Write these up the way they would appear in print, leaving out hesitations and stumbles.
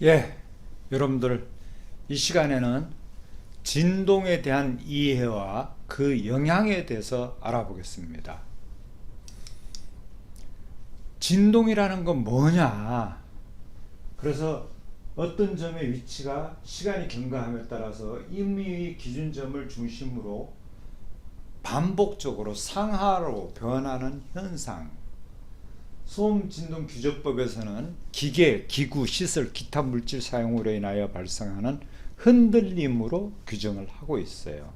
예, 여러분들 이 시간에는 진동에 대한 이해와 그 영향에 대해서 알아보겠습니다. 진동이라는 건 뭐냐? 그래서 어떤 점의 위치가 시간이 경과함에 따라서 임의의 기준점을 중심으로 반복적으로 상하로 변하는 현상, 소음 진동 규제법에서는 기계, 기구, 시설, 기타 물질 사용으로 인하여 발생하는 흔들림으로 규정을 하고 있어요.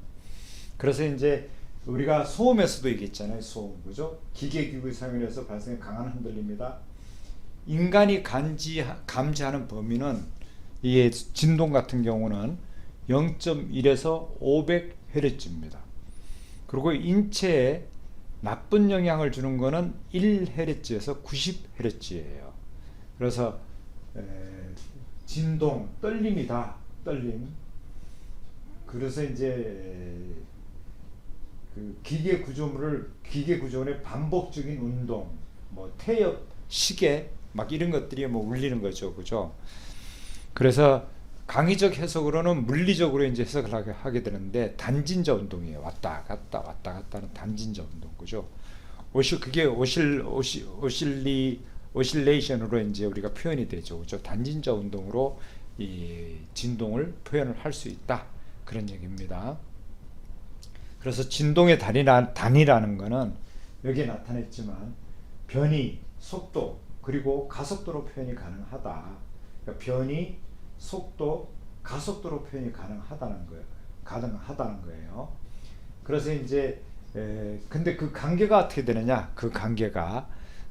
그래서 이제 우리가 소음에서도 얘기했잖아요. 소음, 그죠? 기계, 기구 사용해서 발생한 강한 흔들림이다. 인간이 감지하는 범위는 이 진동 같은 경우는 0.1에서 500Hz입니다. 그리고 인체에 나쁜 영향을 주는 거는 1Hz에서 90Hz예요. 그래서 진동, 떨림이다. 떨림. 그래서 이제 그 기계 구조물의 반복적인 운동, 뭐 태엽, 시계 막 이런 것들이 뭐 울리는 거죠, 그죠? 그래서 강의적 해석으로는 물리적으로 이제 해석을 하게 되는데 단진자 운동이에요. 왔다 갔다 왔다 갔다 하는 단진자 운동, 그죠? 그게 오실레이션으로 이제 우리가 표현이 되죠, 그죠? 단진자 운동으로 이 진동을 표현을 할 수 있다, 그런 얘기입니다. 그래서 진동의 단위라는 거는 여기에 나타냈지만 변이, 속도, 그리고 가속도로 표현이 가능하다. 그러니까 변이, 속도, 가속도로 표현이 가능하다는 거예요. 그래서 이제 근데 그 관계가 어떻게 되느냐? 그 관계가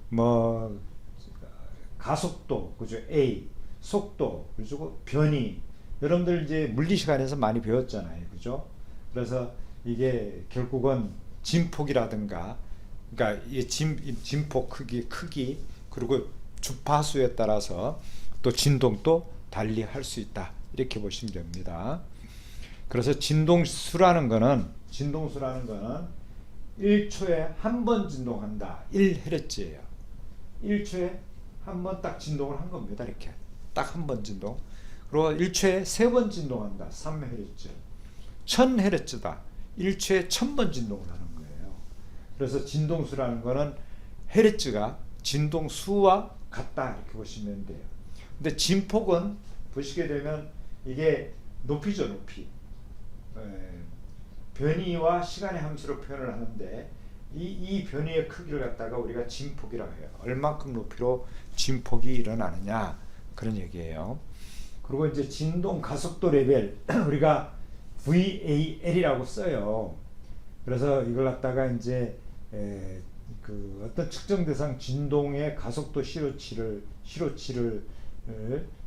뭐 가속도, 그죠? A, 속도, 그리고 변이. 여러분들 이제 물리 시간에서 많이 배웠잖아요, 그죠? 그래서 이게 결국은 진폭이라든가, 그러니까 이 진폭 크기, 그리고 주파수에 따라서 또 진동도 달리 할 수 있다, 이렇게 보시면 됩니다. 그래서 진동수라는 거는 1초에 한 번 진동한다, 1Hz예요. 1초에 한 번 딱 진동을 한 겁니다. 이렇게 딱 한 번 진동. 그리고 1초에 세 번 진동한다, 3Hz. 1000Hz다, 1초에 1000번 진동을 하는 거예요. 그래서 진동수라는 거는 헤르츠가 진동수와 같다, 이렇게 보시면 돼요. 근데 진폭은 보시게 되면 이게 높이죠, 높이. 변이와 시간의 함수로 표현을 하는데 이 변이의 크기를 갖다가 우리가 진폭이라고 해요. 얼만큼 높이로 진폭이 일어나느냐, 그런 얘기예요. 그리고 이제 진동 가속도 레벨 우리가 VAL이라고 써요. 그래서 이걸 갖다가 이제 그 어떤 측정 대상 진동의 가속도 시로치를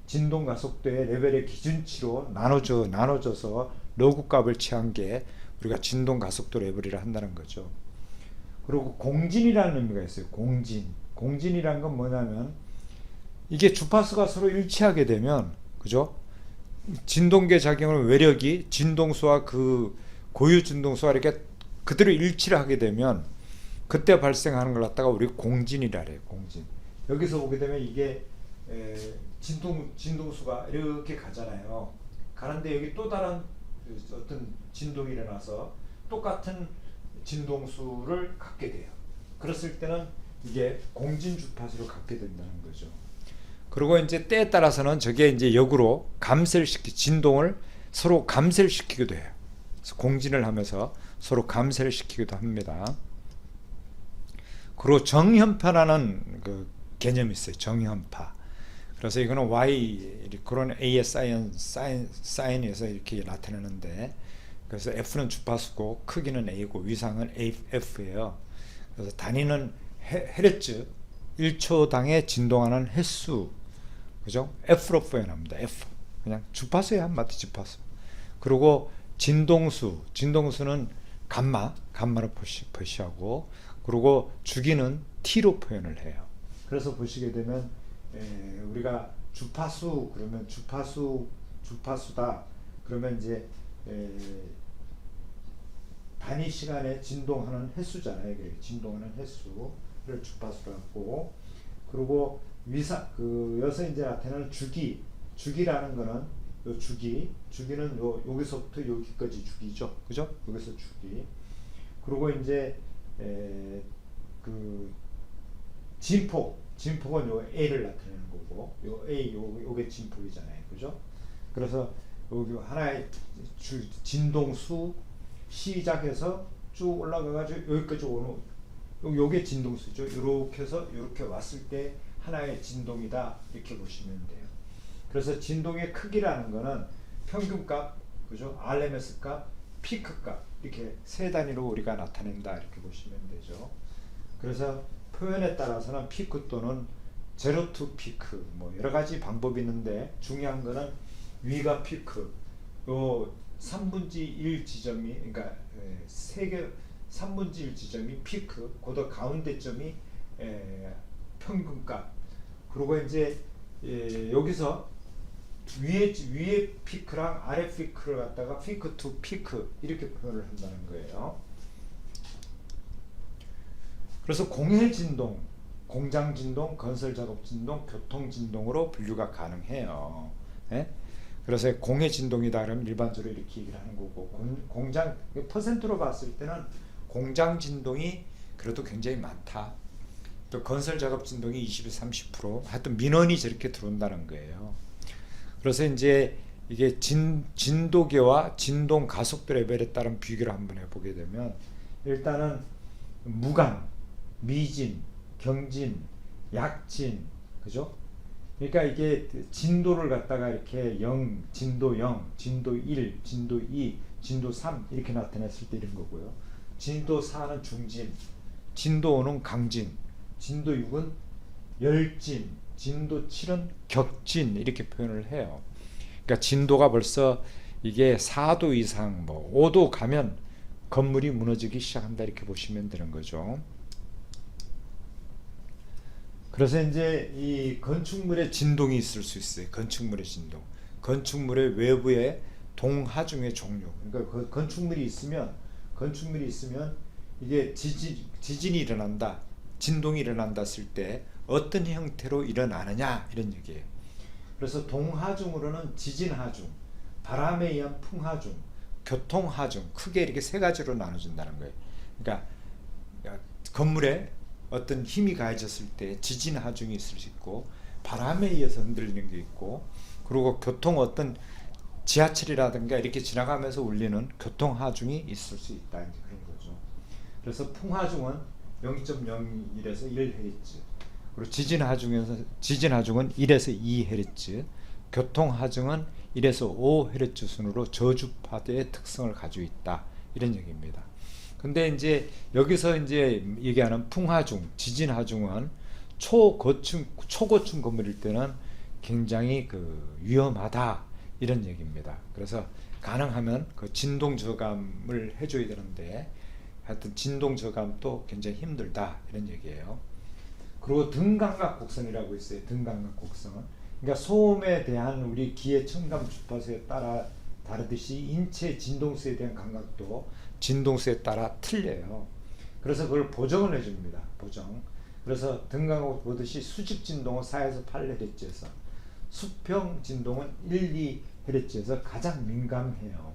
진동 가속도의 레벨의 기준치로 나눠줘서 로그 값을 취한 게 우리가 진동 가속도 레벨이라 한다는 거죠. 그리고 공진이라는 의미가 있어요. 공진이란 건 뭐냐면 이게 주파수가 서로 일치하게 되면, 그죠? 진동계 작용을 외력이 진동수와 그 고유 진동수와 이렇게 그대로 일치를 하게 되면 그때 발생하는 걸 갖다가 우리 공진이라 해요. 공진. 여기서 보게 되면 이게 진동수가 이렇게 가잖아요. 가는데 여기 또 다른 어떤 진동이 일어나서 똑같은 진동수를 갖게 돼요. 그랬을 때는 이게 공진 주파수를 갖게 된다는 거죠. 그리고 이제 때에 따라서는 저게 이제 역으로 진동을 서로 감쇄를 시키기도 해요. 그래서 공진을 하면서 서로 감쇄를 시키기도 합니다. 그리고 정현파라는 그 개념이 있어요. 정현파. 그래서 이거는 Y, 그런 A의 사인에서 이렇게 나타내는데, 그래서 F는 주파수고 크기는 A고 위상은 F예요. 그래서 단위는 헤르츠, 1초당에 진동하는 횟수, 그죠? F로 표현합니다. F. 그냥 주파수에 한마디 주파수. 그리고 진동수는 감마로 표시하고, 그리고 주기는 T로 표현을 해요. 그래서 보시게 되면 우리가 주파수 그러면 주파수다 그러면 이제 단위 시간에 진동하는 횟수잖아요. 진동하는 횟수를 주파수라고 하고, 그리고 여기서 이제 나타나는 주기, 주기라는 거는 요 주기는 여기서부터 여기까지 주기죠. 그죠? 여기서 주기. 그리고 이제 그 진폭은 요 A를 나타내는 거고, 요 A 요게 진폭이잖아요. 그죠? 그래서 여기 하나의 진동수 시작해서 쭉 올라가가지고 여기까지 오는 요게 진동수죠. 이렇게 해서 이렇게 왔을 때 하나의 진동이다 이렇게 보시면 돼요. 그래서 진동의 크기라는 거는 평균값, 그죠? RMS 값, 피크 값 이렇게 세 단위로 우리가 나타낸다 이렇게 보시면 되죠. 그래서 표현에 따라서는 피크 또는 제로 투 피크 뭐 여러 가지 방법이 있는데 중요한 거는 위가 피크, 요 3분의 1 지점이 그러니까 세 개 3분의 1 지점이 피크, 그도 가운데 점이 평균값. 그리고 이제 여기서 위에 피크랑 아래 피크를 갖다가 피크 투 피크 이렇게 표현을 한다는 거예요. 그래서 공해 진동, 공장 진동, 건설 작업 진동, 교통 진동으로 분류가 가능해요. 예? 그래서 공해 진동이다 그러면 일반적으로 이렇게 얘기를 하는 거고, 공장 퍼센트로 봤을 때는 공장 진동이 그래도 굉장히 많다. 또 건설 작업 진동이 20-30%, 하여튼 민원이 저렇게 들어온다는 거예요. 그래서 이제 이게 진도계와 진동 가속도 레벨에 따른 비교를 한번 해보게 되면, 일단은 무간, 미진, 경진, 약진, 그죠? 그러니까 이게 진도를 갖다가 이렇게 0, 진도 0, 진도 1, 진도 2, 진도 3 이렇게 나타냈을 때 이런 거고요. 진도 4는 중진, 진도 5는 강진, 진도 6은 열진, 진도 7은 격진 이렇게 표현을 해요. 그러니까 진도가 벌써 이게 4도 이상 뭐 5도 가면 건물이 무너지기 시작한다 이렇게 보시면 되는 거죠. 그래서 이제 이 건축물의 진동이 있을 수 있어요. 건축물의 진동. 건축물의 외부의 동하중의 종류. 그러니까 그 건축물이 있으면 이게 지진이 일어난다, 진동이 일어난다 했을 때 어떤 형태로 일어나느냐 이런 얘기예요. 그래서 동하중으로는 지진하중, 바람에 의한 풍하중, 교통하중, 크게 이렇게 세 가지로 나눠진다는 거예요. 그러니까 건물에 어떤 힘이 가해졌을 때 지진하중이 있을 수 있고, 바람에 의해서 흔들리는 게 있고, 그리고 교통 어떤 지하철이라든가 이렇게 지나가면서 울리는 교통하중이 있을 수 있다 그런 거죠. 그래서 풍하중은 0.01에서 1Hz, 그리고 지진하중은 1에서 2Hz, 교통하중은 1에서 5Hz 순으로 저주파대의 특성을 가지고 있다 이런 얘기입니다. 근데 이제 여기서 이제 얘기하는 풍하중, 지진하중은 초고층 건물일 때는 굉장히 위험하다 이런 얘기입니다. 그래서 가능하면 그 진동 저감을 해줘야 되는데, 하여튼 진동 저감도 굉장히 힘들다 이런 얘기예요. 그리고 등감각 곡선이라고 있어요. 등감각 곡선. 그러니까 소음에 대한 우리 기의 청감 주파수에 따라 다르듯이 인체 진동수에 대한 감각도 진동수에 따라 틀려요. 그래서 그걸 보정을 해줍니다. 보정. 그래서 등감각 보듯이 수직 진동은 4에서 8Hz에서, 수평 진동은 1-2Hz에서 가장 민감해요.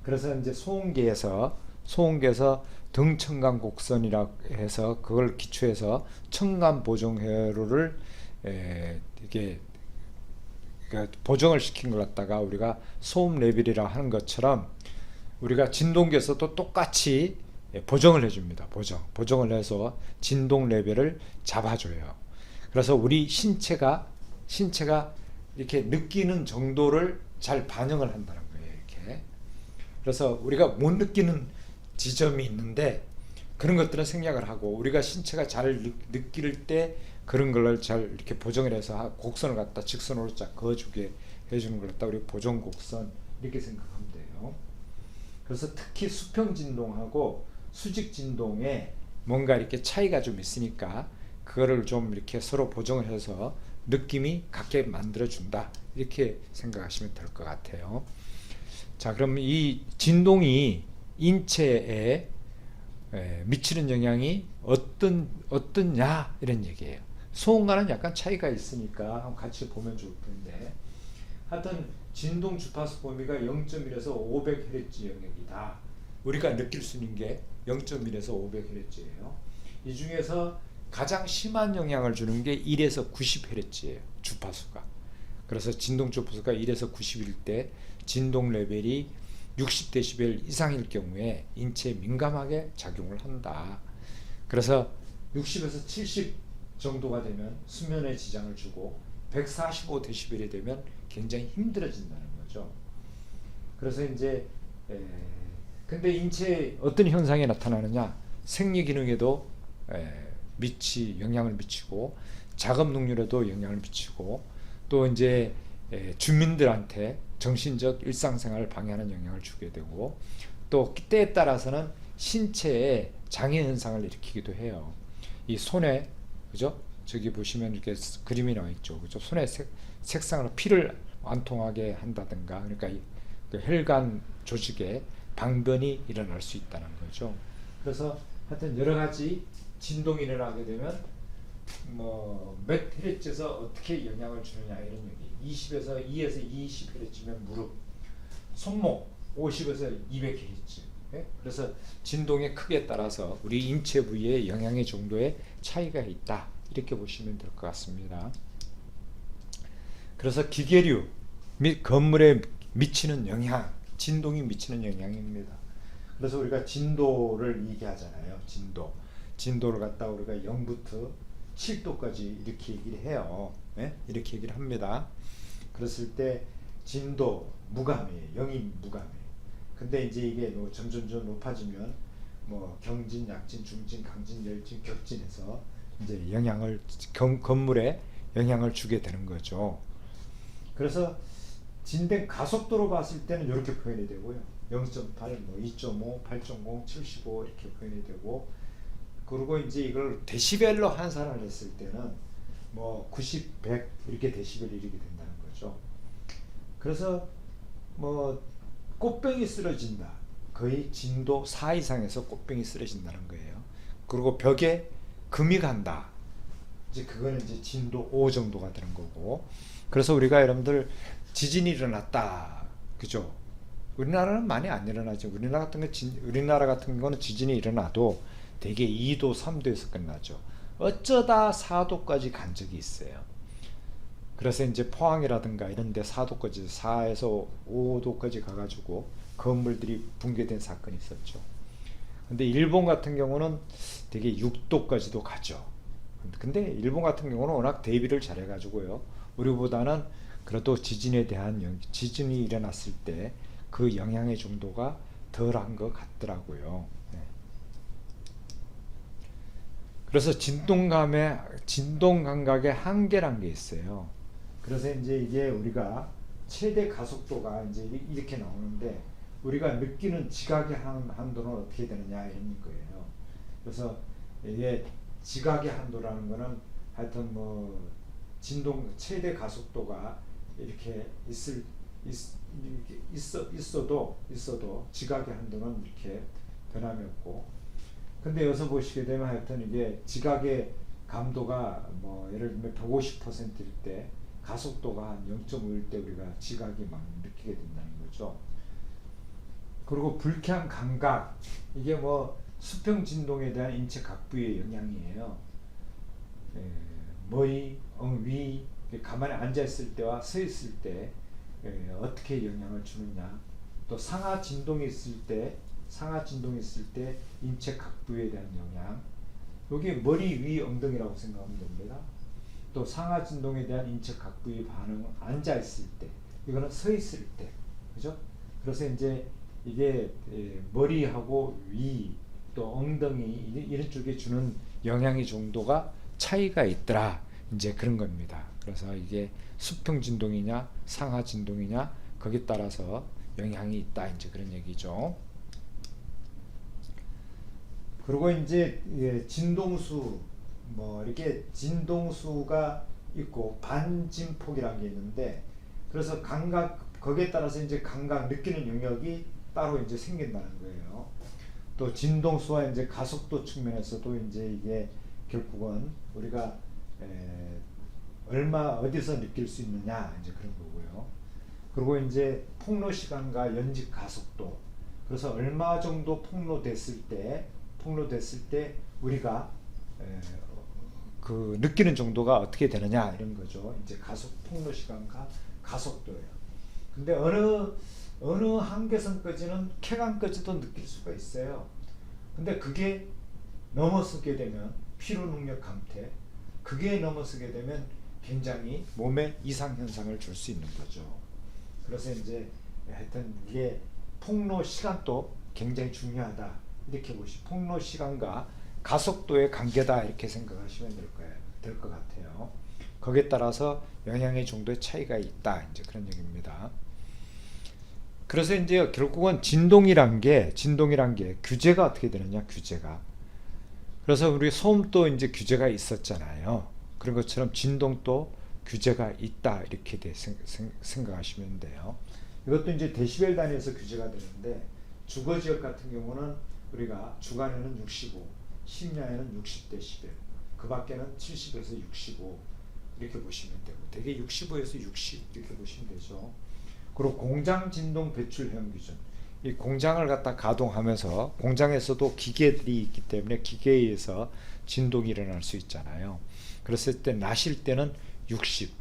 그래서 이제 소음계에서 등청감 곡선이라 해서 그걸 기초해서 청감 보정 회로를 이게 그러니까 보정을 시킨 걸 갖다가 우리가 소음 레벨이라 하는 것처럼 우리가 진동계에서도 똑같이 보정을 해줍니다. 보정을 해서 진동 레벨을 잡아줘요. 그래서 우리 신체가 이렇게 느끼는 정도를 잘 반영을 한다는 거예요. 이렇게. 그래서 우리가 못 느끼는 지점이 있는데 그런 것들은 생략을 하고, 우리가 신체가 잘 느낄 때 그런 걸 잘 이렇게 보정을 해서 곡선을 갖다 직선으로 쫙 그어주게 해주는 걸 갖다 우리 보정 곡선 이렇게 생각하면 돼요. 그래서 특히 수평 진동하고 수직 진동에 뭔가 이렇게 차이가 좀 있으니까 그거를 좀 이렇게 서로 보정을 해서 느낌이 같게 만들어준다 이렇게 생각하시면 될 것 같아요. 자, 그럼 이 진동이 인체에 미치는 영향이 어떠냐 이런 얘기예요. 소음과는 약간 차이가 있으니까 한번 같이 보면 좋을 텐데, 하여튼 진동 주파수 범위가 0.1에서 500Hz 영역이다. 우리가 느낄 수 있는 게 0.1에서 500Hz예요. 이 중에서 가장 심한 영향을 주는 게 1에서 90Hz예요. 주파수가. 그래서 진동 주파수가 1에서 90일 때 진동 레벨이 60dB 이상일 경우에 인체에 민감하게 작용을 한다. 그래서 60에서 70 정도가 되면 수면에 지장을 주고 145dB이 되면 굉장히 힘들어진다는 거죠. 그래서 이제 근데 인체에 어떤 현상이 나타나느냐? 생리 기능에도 영향을 미치고 작업 능률에도 영향을 미치고 또 이제 주민들한테 정신적 일상생활을 방해하는 영향을 주게 되고 또 때에 따라서는 신체에 장애 현상을 일으키기도 해요. 이 손에 그죠? 저기 보시면 이렇게 그림이 나와 있죠. 그죠? 손에 색상으로 피를 안 통하게 한다든가 그러니까 그 혈관 조직에 방변이 일어날 수 있다는 거죠. 그래서 하여튼 여러 가지 진동이 일어나게 되면 몇 헤르츠에서 어떻게 영향을 주느냐 이런 얘기. 2에서 20헤르츠면 무릎, 손목 50에서 200헤르츠. 그래서 진동의 크기에 따라서 우리 인체 부위에 영향의 정도의 차이가 있다. 이렇게 보시면 될 것 같습니다. 그래서 기계류 및 건물에 미치는 영향, 진동이 미치는 영향입니다. 그래서 우리가 진도를 얘기하잖아요. 진도를 갖다 우리가 0부터 7도까지 이렇게 얘기를 해요. 네? 이렇게 얘기를 합니다. 그랬을 때 진도 무감이에요. 0이 무감이에요. 근데 이제 이게 점점 높아지면 경진, 약진, 중진, 강진, 열진, 격진해서 이제 건물에 영향을 주게 되는 거죠. 그래서 진동 가속도로 봤을 때는 이렇게 표현이 되고요. 0.8, 2.5, 8.0, 75 이렇게 표현이 되고 그리고 이제 이걸 데시벨로 환산을 했을 때는 90, 100 이렇게 데시벨이 이렇게 된다는 거죠. 그래서 꽃병이 쓰러진다. 거의 진도 4 이상에서 꽃병이 쓰러진다는 거예요. 그리고 벽에 금이 간다. 이제 그거는 이제 진도 5 정도가 되는 거고. 그래서 우리가 여러분들 지진이 일어났다. 그죠? 우리나라는 많이 안 일어나죠. 우리나라 같은 거는 지진이 일어나도 대개 2도, 3도에서 끝나죠. 어쩌다 4도까지 간 적이 있어요. 그래서 이제 포항이라든가 이런 데 4도까지, 4에서 5도까지 가가지고 건물들이 붕괴된 사건이 있었죠. 근데 일본 같은 경우는 되게 6도까지도 가죠. 근데 일본 같은 경우는 워낙 대비를 잘해가지고요. 우리보다는 그래도 지진에 대한 지진이 일어났을 때 그 영향의 정도가 덜한 것 같더라고요. 네. 그래서 진동 감각의 한계란 게 있어요. 그래서 이제 이게 우리가 최대 가속도가 이제 이렇게 나오는데 우리가 느끼는 지각의 한도는 어떻게 되느냐 이런 거예요. 그래서 이게 지각의 한도라는 거는 하여튼 진동 최대 가속도가 이렇게 있어도 지각의 한도는 이렇게 변함이 없고 근데 여기서 보시게 되면 하여튼 이게 지각의 감도가 예를 들면 150%일 때 가속도가 한 0.5일 때 우리가 지각이 막 느끼게 된다는 거죠. 그리고 불쾌한 감각 이게 수평 진동에 대한 인체 각 부위의 영향이에요. 머리, 위 가만히 앉아 있을 때와 서 있을 때 어떻게 영향을 주느냐. 또 상하 진동이 있을 때 인체 각 부위에 대한 영향. 여기 머리, 위, 엉덩이라고 생각하면 됩니다. 또 상하 진동에 대한 인체 각 부위 반응은 앉아 있을 때, 이거는 서 있을 때, 그죠? 그래서 이제 이게 머리하고 위, 또 엉덩이 이런 쪽에 주는 영향의 정도가 차이가 있더라. 이제 그런 겁니다. 그래서 이게 수평 진동이냐 상하 진동이냐 거기에 따라서 영향이 있다. 이제 그런 얘기죠. 그리고 이제 진동수 이렇게 진동수가 있고 반진폭이라는 게 있는데 그래서 감각 거기에 따라서 이제 감각 느끼는 영역이 따로 이제 생긴다는 거예요. 또 진동수와 이제 가속도 측면에서도 이제 이게 결국은 우리가 얼마 어디서 느낄 수 있느냐 이제 그런 거고요. 그리고 이제 폭로 시간과 연직 가속도. 그래서 얼마 정도 폭로됐을 때 우리가 에, 그 느끼는 정도가 어떻게 되느냐 이런 거죠. 이제 가속 폭로 시간과 가속도예요. 근데 어느 한계선까지는 쾌감까지도 느낄 수가 있어요. 근데 그게 넘어서게 되면 피로 능력 감퇴, 그게 넘어서게 되면 굉장히 몸에 이상 현상을 줄 수 있는 거죠. 그래서 이제 하여튼 이게 폭로 시간도 굉장히 중요하다 이렇게 폭로 시간과 가속도의 관계다 이렇게 생각하시면 될 것 같아요. 거기에 따라서 영향의 정도의 차이가 있다 이제 그런 얘기입니다. 그래서 이제 결국은 진동이란 게 규제가 어떻게 되느냐, 규제가. 그래서 우리 소음도 이제 규제가 있었잖아요. 그런 것처럼 진동도 규제가 있다 이렇게 생각하시면 돼요. 이것도 이제 데시벨 단위에서 규제가 되는데 주거 지역 같은 경우는 우리가 주간에는 65, 심야에는 60데시벨, 그 밖에는 70에서 65 이렇게 보시면 되고, 대개 65에서 60 이렇게 보시면 되죠. 그리고 공장 진동 배출 허용 기준. 이 공장을 갖다 가동하면서 공장에서도 기계들이 있기 때문에 기계에 의해서 진동이 일어날 수 있잖아요. 그랬을 때 낮일 때는 60,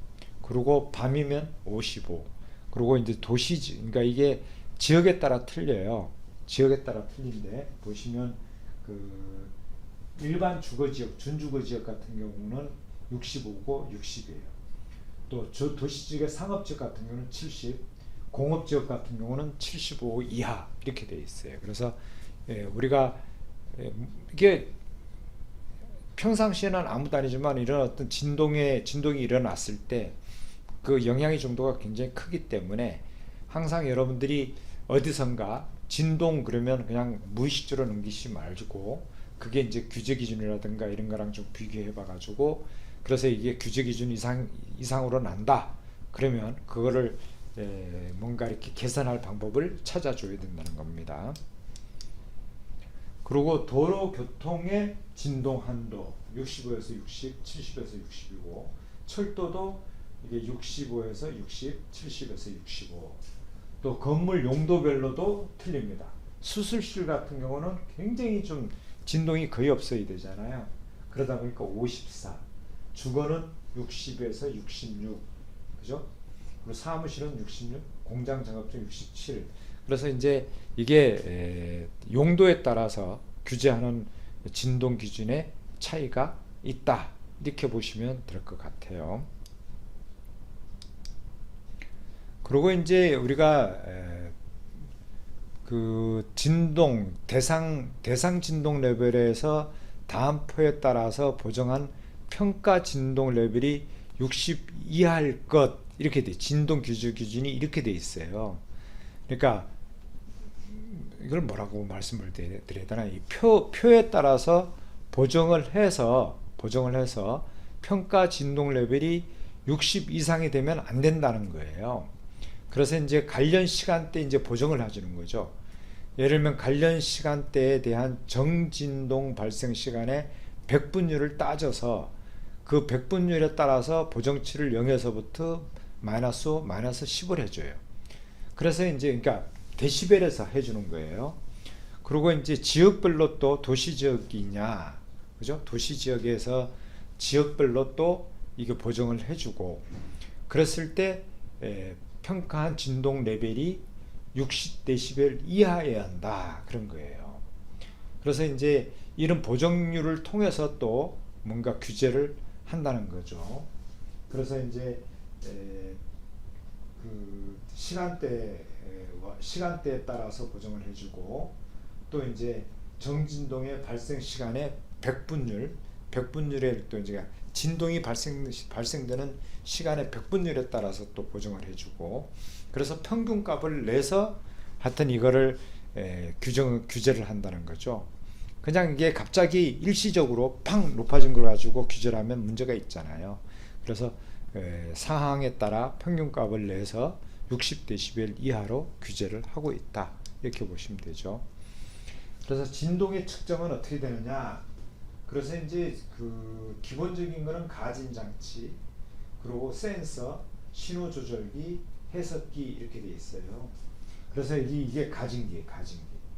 그리고 밤이면 55. 그리고 이제 그러니까 이게 지역에 따라 틀려요. 지역에 따라 틀린데 보시면 그 일반 주거 지역, 준주거 지역 같은 경우는 65고 60이에요. 또 도시 지역의 상업 지역 같은 경우는 70, 공업 지역 같은 경우는 75 이하 이렇게 돼 있어요. 그래서 우리가 이게 평상시에는 아무도 아니지만 이런 어떤 진동이 일어났을 때 그 영향의 정도가 굉장히 크기 때문에 항상 여러분들이 어디선가 진동 그러면 그냥 무의식적으로 넘기시 말고, 그게 이제 규제 기준이라든가 이런 거랑 좀 비교해 봐 가지고, 그래서 이게 규제 기준 이상으로 난다 그러면 그거를 뭔가 이렇게 개선할 방법을 찾아줘야 된다는 겁니다. 그리고 도로 교통의 진동 한도 65에서 60, 70에서 60이고, 철도도 이게 65에서 60, 70에서 65. 또 건물 용도별로도 틀립니다. 수술실 같은 경우는 굉장히 좀 진동이 거의 없어야 되잖아요. 그러다 보니까 54. 주거는 60에서 66. 그죠? 그리고 사무실은 66, 공장 작업중 67. 그래서 이제 이게 용도에 따라서 규제하는 진동 기준의 차이가 있다 이렇게 보시면 될 것 같아요. 그리고 이제 우리가 그 진동 대상 진동 레벨에서 다음 표에 따라서 보정한 평가 진동 레벨이 60 이하일 것 이렇게 돼. 진동 기준이 이렇게 돼 있어요. 그러니까 이걸 뭐라고 말씀을 드려야 되나? 이 표에 따라서 보정을 해서 평가 진동 레벨이 60 이상이 되면 안 된다는 거예요. 그래서 이제 관련 시간대 이제 보정을 해주는 거죠. 예를 들면 관련 시간대에 대한 정진동 발생 시간의 백분율을 따져서 그 백분율에 따라서 보정치를 0에서부터 마이너스 10을 해줘요. 그래서 이제 그러니까 데시벨에서 해주는 거예요. 그리고 이제 지역별로 또 도시 지역이냐, 그죠? 도시 지역에서 지역별로 또 이게 보정을 해주고, 그랬을 때 평가한 진동 레벨이 60데시벨 이하여야 한다 그런 거예요. 그래서 이제 이런 보정률을 통해서 또 뭔가 규제를 한다는 거죠. 그래서 이제 그 시간대에 따라서 보정을 해주고, 또 이제 정진동의 발생 시간의 백분율에 또 이제 진동이 발생되는 시간의 백분율에 따라서 또 보정을 해주고, 그래서 평균값을 내서 하여튼 이거를 규제를 한다는 거죠. 그냥 이게 갑자기 일시적으로 팡 높아진 걸 가지고 규제를 하면 문제가 있잖아요. 그래서 상황에 따라 평균값을 내서 60데시벨 이하로 규제를 하고 있다 이렇게 보시면 되죠. 그래서 진동의 측정은 어떻게 되느냐? 그래서 이제 그 기본적인 거는 가진 장치, 그리고 센서, 신호 조절기, 해석기 이렇게 돼 있어요. 그래서 이게 가진기.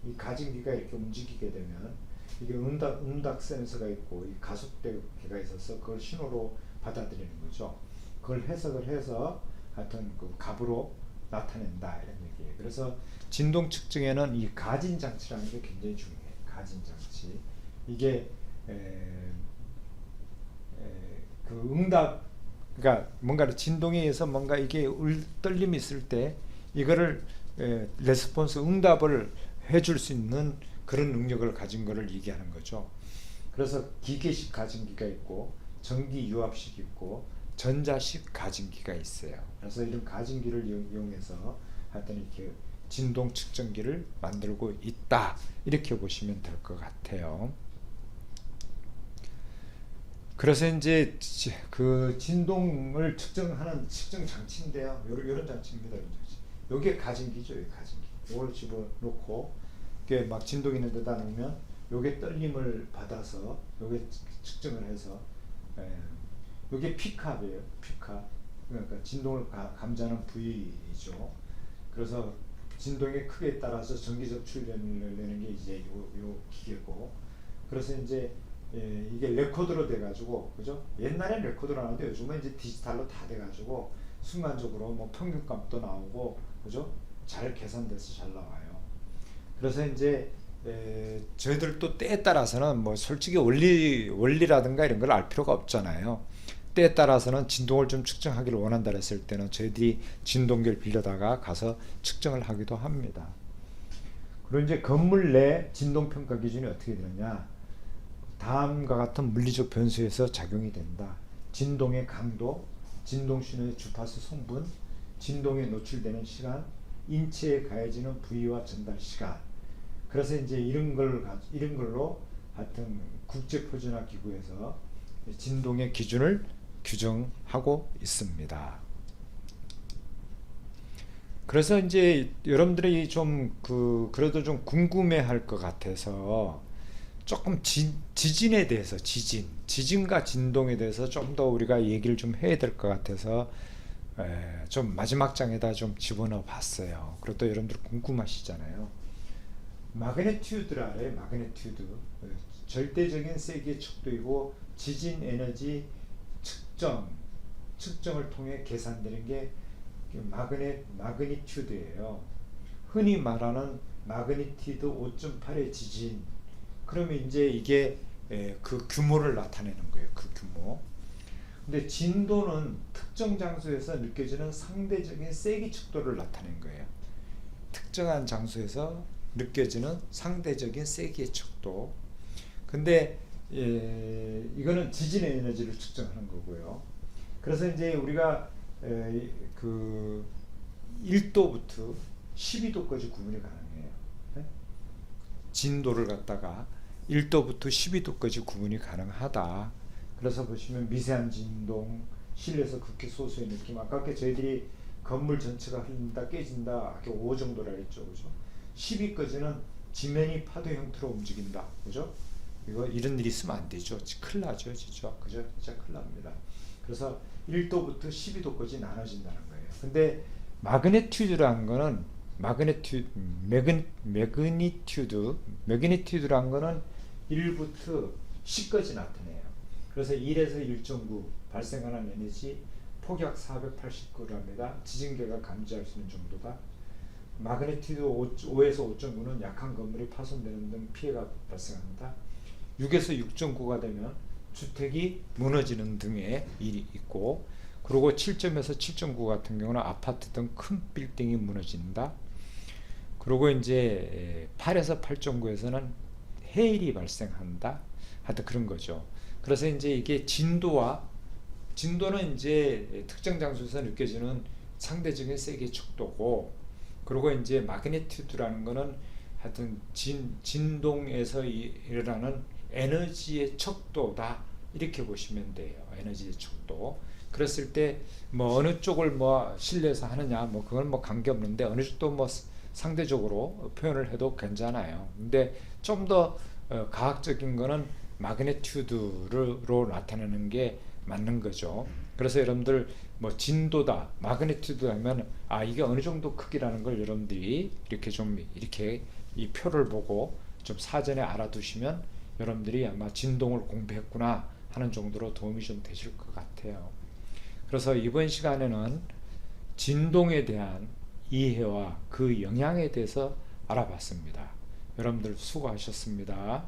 이 가진기가 이렇게 움직이게 되면 이게 음닥 센서가 있고 이 가속대가 있어서 그걸 신호로 받아들이는 거죠. 그걸 해석을 해서 하여튼 그 값으로 나타낸다 이런 얘기예요. 그래서 진동 측정에는 이 가진 장치라는 게 굉장히 중요해요. 가진 장치. 이게 그 응답, 그러니까 뭔가 진동에 의해서 뭔가 이게 떨림이 있을 때 이거를 레스폰스 응답을 해줄 수 있는 그런 능력을 가진 거를 얘기하는 거죠. 그래서 기계식 가진기가 있고 전기 유압식 있고 전자식 가진기가 있어요. 그래서 이런 가진기를 이용해서 하여튼 이렇게 진동 측정기를 만들고 있다 이렇게 보시면 될 것 같아요. 그래서 이제 그 진동을 측정하는 측정 장치인데요. 이런 장치입니다. 이런 장치. 요게 가진기죠. 요게 가진기. 이걸 집어넣고 이게 막 진동이 있는 데다 놓으면 요게 떨림을 받아서 요게 측정을 해서 요게 P캅이에요. P캅. 그러니까 진동을 감지하는 부위이죠. 그래서 진동의 크기에 따라서 전기적 출력을 내는 게 이제 요 기계고. 그래서 이제 이게 레코더로 돼가지고, 그죠? 옛날엔 레코더로 나왔는데 요즘은 이제 디지털로 다 돼가지고 순간적으로 뭐 평균값도 나오고, 그죠? 잘 계산돼서 잘 나와요. 그래서 이제 저희들도 때에 따라서는 뭐 솔직히 원리라든가 이런 걸 알 필요가 없잖아요. 때에 따라서는 진동을 좀 측정하기를 원한다 했을 때는 저희들이 진동기를 빌려다가 가서 측정을 하기도 합니다. 그리고 이제 건물 내 진동 평가 기준이 어떻게 되느냐? 다음과 같은 물리적 변수에서 작용이 된다. 진동의 강도, 진동 신호의 주파수 성분, 진동에 노출되는 시간, 인체에 가해지는 부위와 전달 시간. 그래서 이제 이런 걸로 하여튼 국제 표준화 기구에서 진동의 기준을 규정하고 있습니다. 그래서 이제 여러분들이 좀 그래도 좀 궁금해할 것 같아서 조금 지진에 대해서 지진과 진동에 대해서 좀 더 우리가 얘기를 좀 해야 될 것 같아서 좀 마지막 장에다 좀 집어넣어 봤어요. 그리고 또 여러분들 궁금하시잖아요. 마그네튜드 알아요? 마그네튜드. 절대적인 세기의 척도이고 지진 에너지 측정을 통해 계산되는 게 마그니튜드예요. 흔히 말하는 마그니튜드 5.8의 지진. 그러면 이제 이게 그 규모를 나타내는 거예요. 그 규모. 근데 진도는 특정 장소에서 느껴지는 상대적인 세기 척도를 나타낸 거예요. 특정한 장소에서 느껴지는 상대적인 세기의 척도. 근데 이거는 지진의 에너지를 측정하는 거고요. 그래서 이제 우리가 그 1도부터 12도까지 구분이 가능해요. 네? 진도를 갖다가 1도부터 12도까지 구분이 가능하다. 그래서 보시면 미세한 진동, 실내에서 극히 소수의 느낌. 아까 저희들이 건물 전체가 흔든다, 깨진다, 이렇게 5 정도라 했죠, 그죠? 10위까지는 지면이 파도 형태로 움직인다, 그죠? 이런 일이 있으면 안 되죠. 큰일 나죠, 진짜, 그죠? 진짜 큰일 납니다. 그래서 1도부터 12도까지 나눠진다는 거예요. 근데 마그네튜드라는 거는 매그니튜드라는 거는 1부터 10까지 나타내요. 그래서 1에서 1.9 발생하는 에너지 폭약 480g이다. 지진계가 감지할 수 있는 정도다. 마그네튜드 5에서 5.9는 약한 건물이 파손되는 등 피해가 발생한다. 6에서 6.9가 되면 주택이 무너지는 등의 일이 있고, 그리고 7점에서 7.9 같은 경우는 아파트 등 큰 빌딩이 무너진다. 그리고 이제 8에서 8.9에서는 해일이 발생한다. 하여튼 그런 거죠. 그래서 이제 이게 진도는 이제 특정 장소에서 느껴지는 상대적인 세기의 척도고, 그리고 이제 마그네튜드라는 거는 하여튼 진동에서 일어나는 에너지의 척도다. 이렇게 보시면 돼요. 에너지의 척도. 그랬을 때 뭐 어느 쪽을 뭐 실내에서 하느냐 뭐 그건 뭐 관계없는데 어느 쪽도 뭐 상대적으로 표현을 해도 괜찮아요. 근데 좀 더 과학적인 거는 마그네튜드로 나타내는 게 맞는 거죠. 그래서 여러분들 뭐 진도다, 마그니튜드 하면 이게 어느 정도 크기라는 걸 여러분들이 이렇게 좀 이렇게 이 표를 보고 좀 사전에 알아두시면 여러분들이 아마 진동을 공부했구나 하는 정도로 도움이 좀 되실 것 같아요. 그래서 이번 시간에는 진동에 대한 이해와 그 영향에 대해서 알아봤습니다. 여러분들 수고하셨습니다.